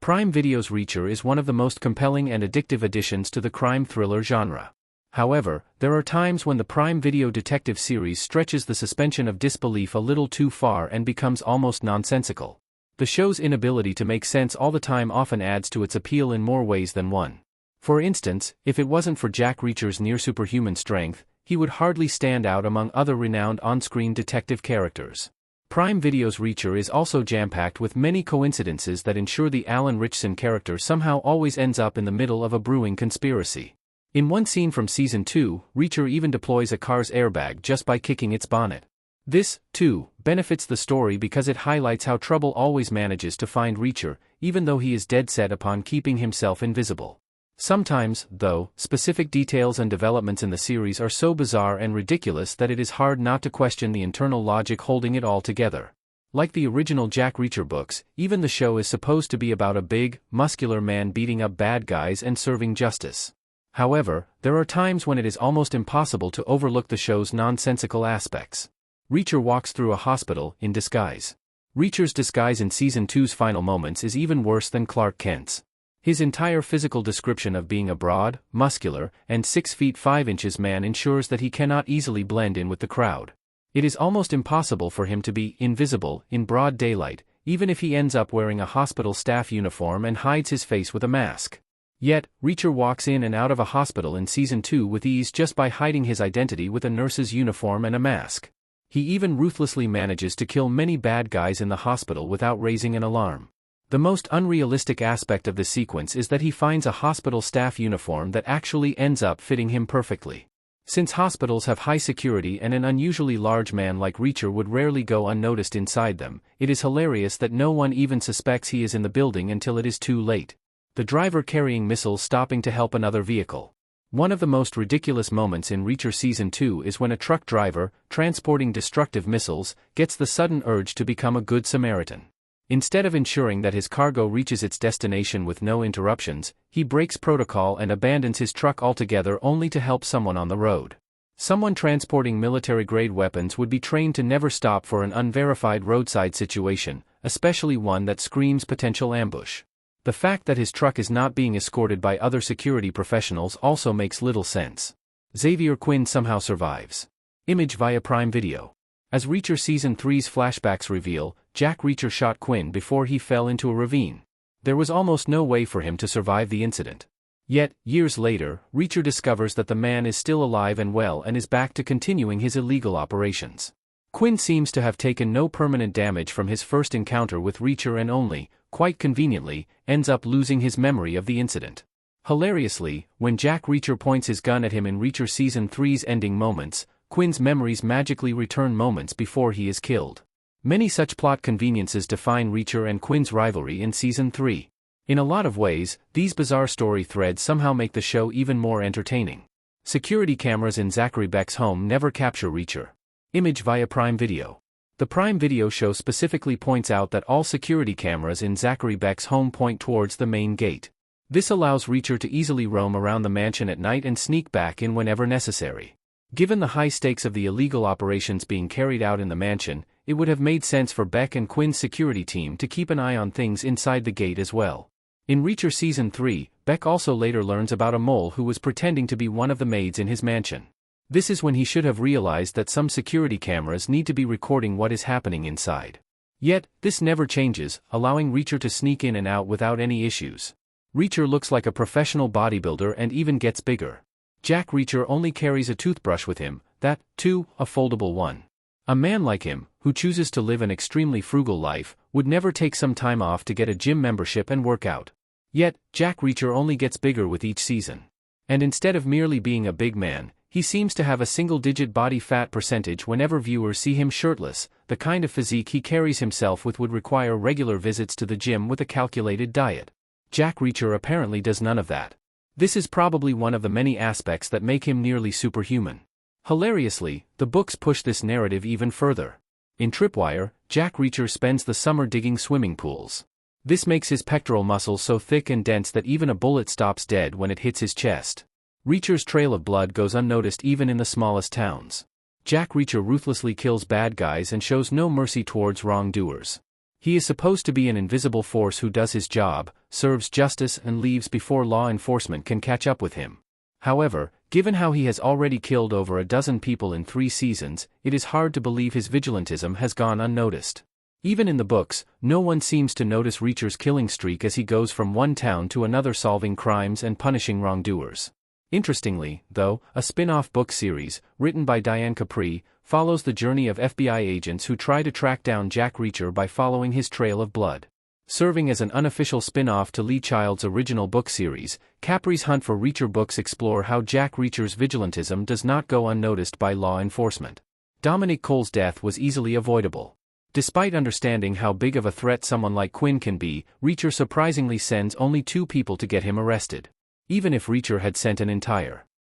Prime Video's Reacher is one of the most compelling and addictive additions to the crime thriller genre. However, there are times when the Prime Video detective series stretches the suspension of disbelief a little too far and becomes almost nonsensical. The show's inability to make sense all the time often adds to its appeal in more ways than one. For instance, if it wasn't for Jack Reacher's near-superhuman strength, he would hardly stand out among other renowned on-screen detective characters. Prime Video's Reacher is also jam-packed with many coincidences that ensure the Alan Ritchson character somehow always ends up in the middle of a brewing conspiracy. In one scene from Season 2, Reacher even deploys a car's airbag just by kicking its bonnet. This, too, benefits the story because it highlights how trouble always manages to find Reacher, even though he is dead set upon keeping himself invisible. Sometimes, though, specific details and developments in the series are so bizarre and ridiculous that it is hard not to question the internal logic holding it all together. Like the original Jack Reacher books, even the show is supposed to be about a big, muscular man beating up bad guys and serving justice. However, there are times when it is almost impossible to overlook the show's nonsensical aspects. Reacher walks through a hospital in disguise. Reacher's disguise in Season 2's final moments is even worse than Clark Kent's. His entire physical description of being a broad, muscular, and 6 feet 5 inches man ensures that he cannot easily blend in with the crowd. It is almost impossible for him to be invisible in broad daylight, even if he ends up wearing a hospital staff uniform and hides his face with a mask. Yet, Reacher walks in and out of a hospital in Season 2 with ease just by hiding his identity with a nurse's uniform and a mask. He even ruthlessly manages to kill many bad guys in the hospital without raising an alarm. The most unrealistic aspect of this sequence is that he finds a hospital staff uniform that actually ends up fitting him perfectly. Since hospitals have high security and an unusually large man like Reacher would rarely go unnoticed inside them, it is hilarious that no one even suspects he is in the building until it is too late. The driver carrying missiles stopping to help another vehicle. One of the most ridiculous moments in Reacher Season 2 is when a truck driver, transporting destructive missiles, gets the sudden urge to become a good Samaritan. Instead of ensuring that his cargo reaches its destination with no interruptions, he breaks protocol and abandons his truck altogether only to help someone on the road. Someone transporting military-grade weapons would be trained to never stop for an unverified roadside situation, especially one that screams potential ambush. The fact that his truck is not being escorted by other security professionals also makes little sense. Xavier Quinn somehow survives. Image via Prime Video. As Reacher Season 3's flashbacks reveal, Jack Reacher shot Quinn before he fell into a ravine. There was almost no way for him to survive the incident. Yet, years later, Reacher discovers that the man is still alive and well and is back to continuing his illegal operations. Quinn seems to have taken no permanent damage from his first encounter with Reacher and only, quite conveniently, ends up losing his memory of the incident. Hilariously, when Jack Reacher points his gun at him in Reacher Season 3's ending moments, Quinn's memories magically return moments before he is killed. Many such plot conveniences define Reacher and Quinn's rivalry in Season 3. In a lot of ways, these bizarre story threads somehow make the show even more entertaining. Security cameras in Zachary Beck's home never capture Reacher. Image via Prime Video. The Prime Video show specifically points out that all security cameras in Zachary Beck's home point towards the main gate. This allows Reacher to easily roam around the mansion at night and sneak back in whenever necessary. Given the high stakes of the illegal operations being carried out in the mansion, it would have made sense for Beck and Quinn's security team to keep an eye on things inside the gate as well. In Reacher Season 3, Beck also later learns about a mole who was pretending to be one of the maids in his mansion. This is when he should have realized that some security cameras need to be recording what is happening inside. Yet, this never changes, allowing Reacher to sneak in and out without any issues. Reacher looks like a professional bodybuilder and even gets bigger. Jack Reacher only carries a toothbrush with him, that, too, a foldable one. A man like him, who chooses to live an extremely frugal life, would never take some time off to get a gym membership and work out. Yet, Jack Reacher only gets bigger with each season. And instead of merely being a big man, he seems to have a single-digit body fat percentage whenever viewers see him shirtless. The kind of physique he carries himself with would require regular visits to the gym with a calculated diet. Jack Reacher apparently does none of that. This is probably one of the many aspects that make him nearly superhuman. Hilariously, the books push this narrative even further. In Tripwire, Jack Reacher spends the summer digging swimming pools. This makes his pectoral muscles so thick and dense that even a bullet stops dead when it hits his chest. Reacher's trail of blood goes unnoticed even in the smallest towns. Jack Reacher ruthlessly kills bad guys and shows no mercy towards wrongdoers. He is supposed to be an invisible force who does his job, serves justice and leaves before law enforcement can catch up with him. However, given how he has already killed over a dozen people in 3 seasons, it is hard to believe his vigilantism has gone unnoticed. Even in the books, no one seems to notice Reacher's killing streak as he goes from one town to another solving crimes and punishing wrongdoers. Interestingly, though, a spin-off book series, written by Diane Capri, follows the journey of FBI agents who try to track down Jack Reacher by following his trail of blood. Serving as an unofficial spin-off to Lee Child's original book series, Capri's Hunt for Reacher books explore how Jack Reacher's vigilantism does not go unnoticed by law enforcement. Dominic Cole's death was easily avoidable. Despite understanding how big of a threat someone like Quinn can be, Reacher surprisingly sends only 2 people to get him arrested. Even if Reacher had sent an entire